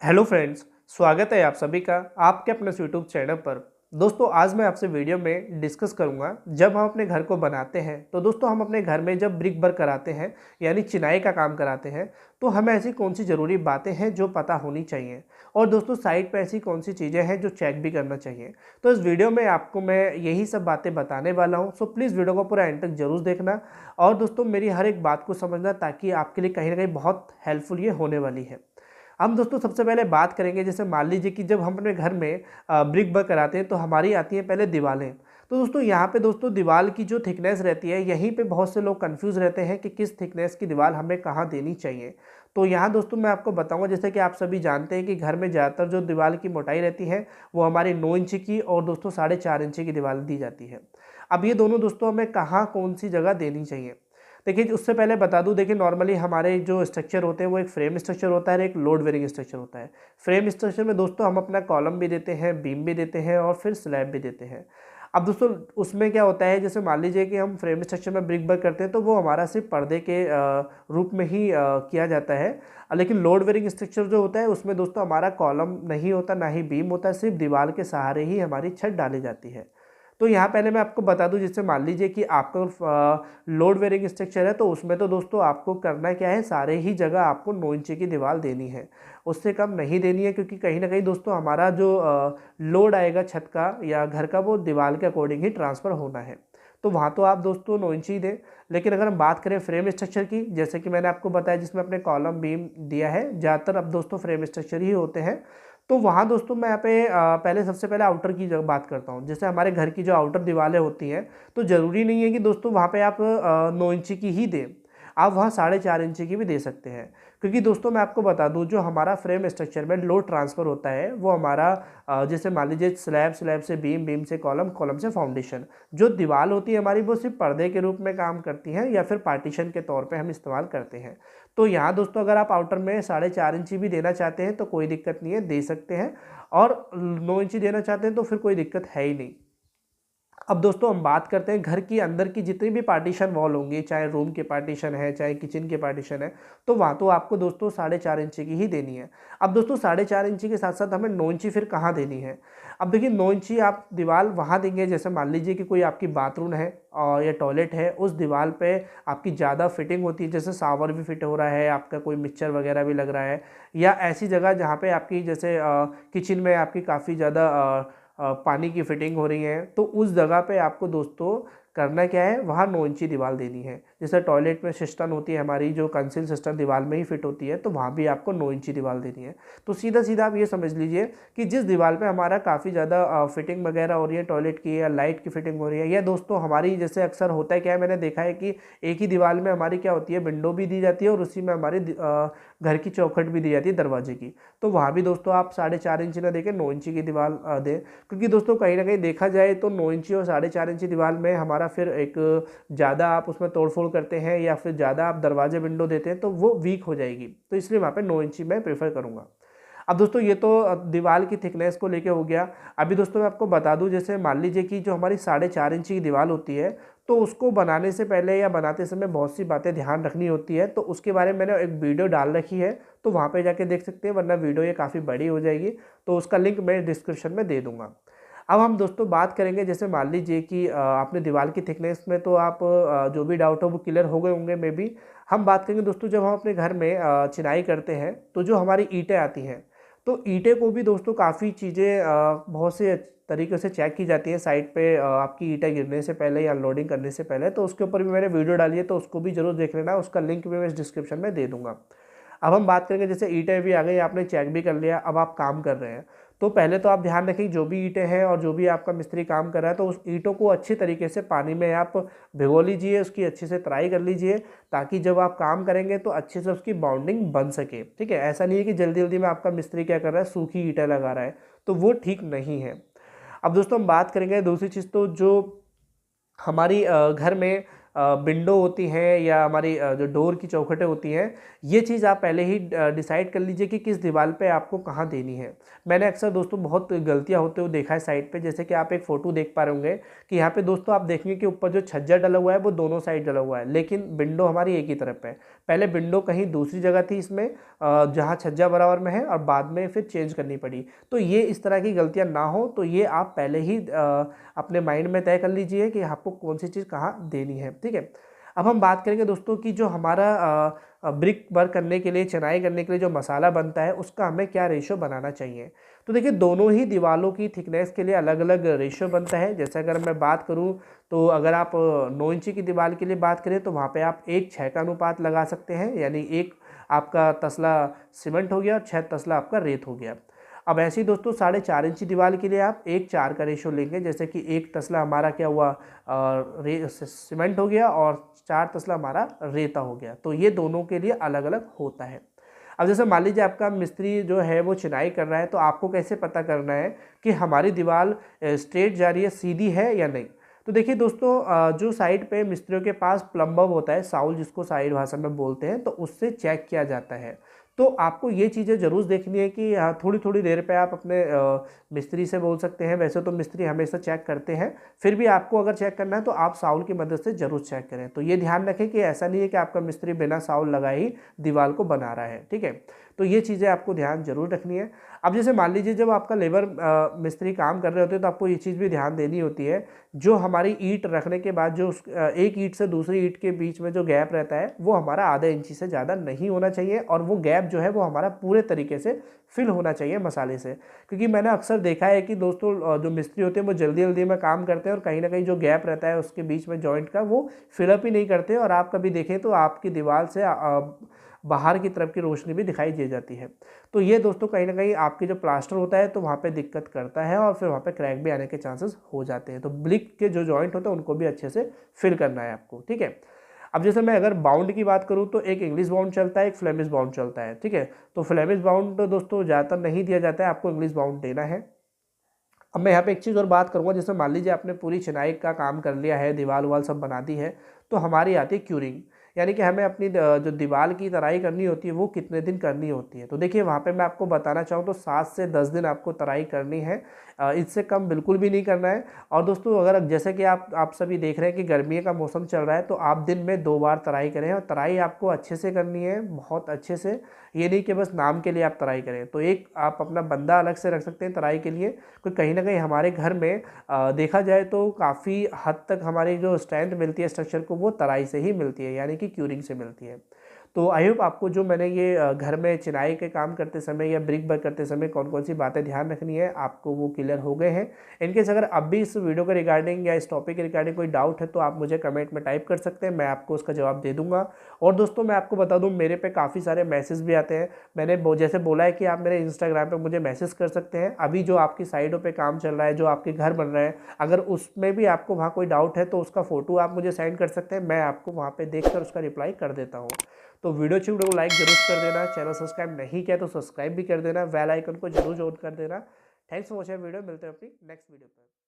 Hello friends, स्वागत है आप सभी का आपके अपने यूट्यूब चैनल पर। दोस्तों आज मैं आपसे वीडियो में डिस्कस करूंगा, जब हम अपने घर को बनाते हैं तो दोस्तों हम अपने घर में जब ब्रिक वर्क कराते हैं यानी चिनाई का काम कराते हैं तो हमें ऐसी कौन सी ज़रूरी बातें हैं जो पता होनी चाहिए। और दोस्तों साइट पे ऐसी कौन सी चीज़ें हैं जो चेक भी करना चाहिए। तो इस वीडियो में आपको मैं यही सब बातें बताने वाला हूँ। सो प्लीज़ वीडियो को पूरा एंड तक जरूर देखना और दोस्तों मेरी हर एक बात को समझना, ताकि आपके लिए कहीं ना कहीं बहुत हेल्पफुल ये होने वाली है। हम दोस्तों सबसे पहले बात करेंगे, जैसे मान लीजिए कि जब हम अपने घर में ब्रिक वर्क कराते हैं तो हमारी आती हैं पहले दीवारें। तो दोस्तों यहाँ पे दोस्तों दीवार की जो थिकनेस रहती है, यहीं पे बहुत से लोग कंफ्यूज रहते हैं कि किस थिकनेस की दीवार हमें कहाँ देनी चाहिए। तो यहाँ दोस्तों मैं आपको बताऊंगा, जैसे कि आप सभी जानते हैं कि घर में ज़्यादातर जो दीवार की मोटाई रहती है वो हमारी 9 इंच की और दोस्तों 4.5 इंच की दीवार दी जाती है। अब ये दोनों दोस्तों हमें कहाँ कौन सी जगह देनी चाहिए। देखिए उससे पहले बता दूं, देखिए नॉर्मली हमारे जो स्ट्रक्चर होते हैं वो एक फ्रेम स्ट्रक्चर होता है और एक लोड बेरिंग स्ट्रक्चर होता है। फ्रेम स्ट्रक्चर में दोस्तों हम अपना कॉलम भी देते हैं, बीम भी देते हैं और फिर स्लैब भी देते हैं। अब दोस्तों उसमें क्या होता है, जैसे मान लीजिए कि हम फ्रेम स्ट्रक्चर में ब्रिक वर्क करते हैं तो वो हमारा सिर्फ पर्दे के रूप में ही किया जाता है। लेकिन लोड बेरिंग स्ट्रक्चर जो होता है उसमें दोस्तों हमारा कॉलम नहीं होता, ना ही बीम होता है, सिर्फ दीवार के सहारे ही हमारी छत डाली जाती है। तो यहाँ पहले मैं आपको बता दूं, जैसे मान लीजिए कि आपका लोड बेरिंग स्ट्रक्चर है तो उसमें तो दोस्तों आपको करना क्या है, सारे ही जगह आपको 9 इंच की दीवार देनी है, उससे कम नहीं देनी है। क्योंकि कहीं ना कहीं दोस्तों हमारा जो लोड आएगा छत का या घर का वो दीवार के अकॉर्डिंग ही ट्रांसफ़र होना है। तो वहाँ तो आप दोस्तों 9 इंच ही दें। लेकिन अगर हम बात करें फ्रेम स्ट्रक्चर की, जैसे कि मैंने आपको बताया जिसमें अपने कॉलम बीम दिया है, ज़्यादातर अब दोस्तों फ्रेम स्ट्रक्चर ही होते हैं। तो वहाँ दोस्तों मैं यहाँ पे पहले सबसे पहले आउटर की जगह बात करता हूँ। जैसे हमारे घर की जो आउटर दीवारें होती हैं तो ज़रूरी नहीं है कि दोस्तों वहाँ पे आप 9 इंची की ही दें, आप वहाँ 4.5 इंची की भी दे सकते हैं। क्योंकि दोस्तों मैं आपको बता दूँ, जो हमारा फ्रेम स्ट्रक्चर में लोड ट्रांसफ़र होता है वो हमारा जैसे मान लीजिए स्लैब, स्लैब से बीम, बीम से कॉलम, कॉलम से फाउंडेशन। जो दीवार होती है हमारी वो सिर्फ पर्दे के रूप में काम करती हैं या फिर पार्टीशन के तौर पे हम इस्तेमाल करते हैं। तो यहाँ दोस्तों अगर आप आउटर में 4.5 इंची भी देना चाहते हैं तो कोई दिक्कत नहीं है, दे सकते हैं। और 9 इंची देना चाहते हैं तो फिर कोई दिक्कत है ही नहीं। अब दोस्तों हम बात करते हैं घर की अंदर की जितनी भी पार्टीशन वॉल होंगी, चाहे रूम के पार्टीशन है चाहे किचन के पार्टीशन है, तो वहाँ तो आपको दोस्तों 4.5 इंची की ही देनी है। अब दोस्तों 4.5 इंची के साथ साथ हमें 9 इंची फिर कहाँ देनी है। अब देखिए 9 इंची आप दीवार वहाँ देंगे, जैसे मान लीजिए कि कोई आपकी बाथरूम है और या टॉयलेट है, उस दीवार पे आपकी ज़्यादा फिटिंग होती है, जैसे शावर भी फिट हो रहा है, आपका कोई मिक्सचर वगैरह भी लग रहा है, या ऐसी जगह जहाँ पे आपकी जैसे किचन में आपकी काफ़ी ज़्यादा पानी की फिटिंग हो रही है, तो उस जगह पे आपको दोस्तों करना क्या है, वहाँ 9 इंची दीवार देनी है। जैसे टॉयलेट में सिस्टम होती है हमारी, जो कंसील सिस्टम दीवार में ही फिट होती है, तो वहाँ भी आपको 9 इंची दीवार देनी है। तो सीधा सीधा आप ये समझ लीजिए कि जिस दीवार पे हमारा काफ़ी ज़्यादा फिटिंग वगैरह हो रही है टॉयलेट की, या लाइट की फिटिंग हो रही है, या दोस्तों हमारी जैसे अक्सर होता है क्या है, मैंने देखा है कि एक ही दीवार में हमारी क्या होती है, विंडो भी दी जाती है और उसी में हमारी घर की चौखट भी दी जाती है दरवाजे की। तो वहाँ भी दोस्तों आप 4.5 इंची ना देके 9 इंची की दीवार दें। क्योंकि दोस्तों कहीं ना कहीं देखा जाए तो 9 इंची और 4.5 इंची दीवार में हमारा फिर एक ज़्यादा आप उसमें तोड़फोड़ करते हैं या फिर ज़्यादा आप दरवाजे विंडो देते हैं तो वो वीक हो जाएगी। तो इसलिए वहाँ पे 9 इंची मैं प्रेफर करूँगा। अब दोस्तों ये तो दीवार की थिकनेस को लेके हो गया। अभी दोस्तों मैं आपको बता दूं, जैसे मान लीजिए कि जो हमारी 4.5 इंची की दीवार होती है तो उसको बनाने से पहले या बनाते समय बहुत सी बातें ध्यान रखनी होती है। तो उसके बारे में मैंने एक वीडियो डाल रखी है, तो वहाँ पे जाके देख सकते हैं, वरना वीडियो ये काफ़ी बड़ी हो जाएगी। तो उसका लिंक मैं डिस्क्रिप्शन में दे दूँगा। अब हम दोस्तों बात करेंगे, जैसे मान लीजिए कि आपने दीवार की थिकनेस में तो आप जो भी डाउट हो वो क्लियर हो गए होंगे मे बी। हम बात करेंगे दोस्तों, जब हम अपने घर में चिनाई करते हैं तो जो हमारी ईंटें आती हैं, तो ईंटें को भी दोस्तों काफ़ी चीज़ें बहुत से तरीक़े से चेक की जाती है साइट पे, आपकी ईंटें गिरने से पहले या अनलोडिंग करने से पहले। तो उसके ऊपर भी मैंने वीडियो डाली है, तो उसको भी ज़रूर देख लेना, उसका लिंक भी मैं इस डिस्क्रिप्शन में दे दूँगा। अब हम बात करेंगे, जैसे ईंटें भी आ गई, आपने चेक भी कर लिया, अब आप काम कर रहे हैं। तो पहले तो आप ध्यान रखें, जो भी ईंटें हैं और जो भी आपका मिस्त्री काम कर रहा है तो उस ईंटों को अच्छी तरीके से पानी में आप भिगो लीजिए, उसकी अच्छे से तराई कर लीजिए, ताकि जब आप काम करेंगे तो अच्छे से उसकी बाउंडिंग बन सके। ठीक है, ऐसा नहीं है कि जल्दी जल्दी में आपका मिस्त्री क्या कर रहा है, सूखी ईंटें लगा रहा है, तो वो ठीक नहीं है। अब दोस्तों हम बात करेंगे दूसरी चीज़, तो जो हमारी घर में विंडो होती हैं या हमारी जो डोर की चौखटें होती हैं, ये चीज़ आप पहले ही डिसाइड कर लीजिए कि किस दीवार पे आपको कहाँ देनी है। मैंने अक्सर दोस्तों बहुत गलतियाँ होते हुए देखा है साइड पे, जैसे कि आप एक फ़ोटो देख पा रहे होंगे कि यहाँ पे दोस्तों आप देखेंगे कि ऊपर जो छज्जा डला हुआ है वो दोनों साइड डला हुआ है, लेकिन विंडो हमारी एक ही तरफ है। पहले विंडो कहीं दूसरी जगह थी इसमें जहाँ छज्जा बराबर में है, और बाद में फिर चेंज करनी पड़ी। तो ये इस तरह की गलतियाँ ना हो, तो ये आप पहले ही अपने माइंड में तय कर लीजिए कि आपको कौन सी चीज़ कहाँ देनी है, ठीक है। अब हम बात करेंगे दोस्तों कि जो हमारा ब्रिक वर्क करने के लिए, चिनाई करने के लिए जो मसाला बनता है, उसका हमें क्या रेशो बनाना चाहिए। तो देखिए, दोनों ही दीवारों की थिकनेस के लिए अलग अलग रेशो बनता है। जैसे अगर मैं बात करूं, तो अगर आप 9 इंची की दीवार के लिए बात करें तो वहाँ पे आप 1:6 का अनुपात लगा सकते हैं, यानी 1 आपका तसला सीमेंट हो गया और 6 तसला आपका रेत हो गया। अब ऐसे ही दोस्तों 4.5 इंची दीवार के लिए आप 1:4 का रेशो लेंगे, जैसे कि 1 तसला हमारा क्या हुआ, सीमेंट हो गया, और 4 तसला हमारा रेता हो गया। तो ये दोनों के लिए अलग अलग होता है। अब जैसे मान लीजिए आपका मिस्त्री जो है वो चिनाई कर रहा है, तो आपको कैसे पता करना है कि हमारी दीवार स्ट्रेट जा रही है, सीधी है या नहीं। तो देखिए दोस्तों, जो साइड पे मिस्त्रियों के पास प्लम्बर होता है, साउल जिसको साइड भाषा में बोलते हैं, तो उससे चेक किया जाता है। तो आपको ये चीज़ें ज़रूर देखनी है कि थोड़ी थोड़ी देर पे आप अपने मिस्त्री से बोल सकते हैं। वैसे तो मिस्त्री हमेशा चेक करते हैं, फिर भी आपको अगर चेक करना है तो आप साउल की मदद से ज़रूर चेक करें। तो ये ध्यान रखें कि ऐसा नहीं है कि आपका मिस्त्री बिना साउल लगाए ही दीवार को बना रहा है, ठीक है। तो ये चीज़ें आपको ध्यान जरूर रखनी है। अब जैसे मान लीजिए जब आपका लेबर मिस्त्री काम कर रहे होते हैं, तो आपको ये चीज़ भी ध्यान देनी होती है, जो हमारी ईंट रखने के बाद जो एक ईंट से दूसरी ईंट के बीच में जो गैप रहता है, वो हमारा आधा इंची से ज़्यादा नहीं होना चाहिए, और वो गैप जो है वो हमारा पूरे तरीके से फिल होना चाहिए मसाले से। क्योंकि मैंने अक्सर देखा है कि दोस्तों, जो मिस्त्री होते हैं वो जल्दी जल्दी में काम करते हैं, और कहीं ना कहीं जो गैप रहता है उसके बीच में जॉइंट का, वो फिलअप ही नहीं करते, और आप कभी देखें तो आपकी दीवार से बाहर की तरफ की रोशनी भी दिखाई दे जाती है। तो ये दोस्तों कहीं ना कहीं आपकी जो प्लास्टर होता है तो वहाँ पे दिक्कत करता है, और फिर वहाँ पे क्रैक भी आने के चांसेस हो जाते हैं। तो ब्रिक के जो जॉइंट होते हैं उनको भी अच्छे से फिल करना है आपको, ठीक है। अब जैसे मैं अगर बाउंड की बात करूँ, तो एक इंग्लिश बाउंड चलता है, एक फ्लेमिश बाउंड चलता है, ठीक है। तो फ्लेमिश बाउंड दोस्तों ज़्यादातर नहीं दिया जाता है, आपको इंग्लिश बाउंड देना है। अब मैं यहाँ पे एक चीज़ और बात करूँगा, जैसे मान लीजिए आपने पूरी चिनाई का काम कर लिया है, दीवार वाल सब बना दी है, तो हमारी आती है क्यूरिंग, यानी कि हमें अपनी जो दीवार की तराई करनी होती है वो कितने दिन करनी होती है। तो देखिए वहाँ पे मैं आपको बताना चाहूँ तो 7 से 10 दिन आपको तराई करनी है, इससे कम बिल्कुल भी नहीं करना है। और दोस्तों, अगर जैसे कि आप सभी देख रहे हैं कि गर्मी का मौसम चल रहा है, तो आप दिन में 2 बार तराई करें, और तराई आपको अच्छे से करनी है, बहुत अच्छे से। ये नहीं कि बस नाम के लिए आप तराई करें। तो एक आप अपना बंदा अलग से रख सकते हैं तराई के लिए, क्योंकि कहीं ना कहीं हमारे घर में देखा जाए तो काफ़ी हद तक हमारी जो स्ट्रेंथ मिलती है स्ट्रक्चर को, वो तराई से ही मिलती है, यानी कि क्यूरिंग से मिलती है। तो आई होप आपको जो मैंने ये घर में चिनाई के काम करते समय या ब्रिक वर्क करते समय कौन कौन सी बातें ध्यान रखनी है, आपको वो क्लियर हो गए हैं। इनकेस अगर अब भी इस वीडियो के रिगार्डिंग या इस टॉपिक के रिगार्डिंग कोई डाउट है, तो आप मुझे कमेंट में टाइप कर सकते हैं, मैं आपको उसका जवाब दे दूंगा। और दोस्तों, मैं आपको बता दूं, मेरे पे काफ़ी सारे मैसेज भी आते हैं। मैंने जैसे बोला है कि आप मेरे इंस्टाग्राम पे मुझे मैसेज कर सकते हैं। अभी जो आपकी साइडों पे काम चल रहा है, जो आपके घर बन रहे हैं, अगर उसमें भी आपको वहाँ कोई डाउट है तो उसका फ़ोटो आप मुझे सेंड कर सकते हैं, मैं आपको वहाँ पे देखकर उसका रिप्लाई कर देता हूँ। तो वीडियो को लाइक जरूर कर देना, चैनल सब्सक्राइब नहीं किया तो सब्सक्राइब भी कर देना, बेल आइकन को जरूर ऑन कर देना। थैंक्स फॉर वॉचिंग वीडियो, मिलते हैं अपनी नेक्स्ट वीडियो पर।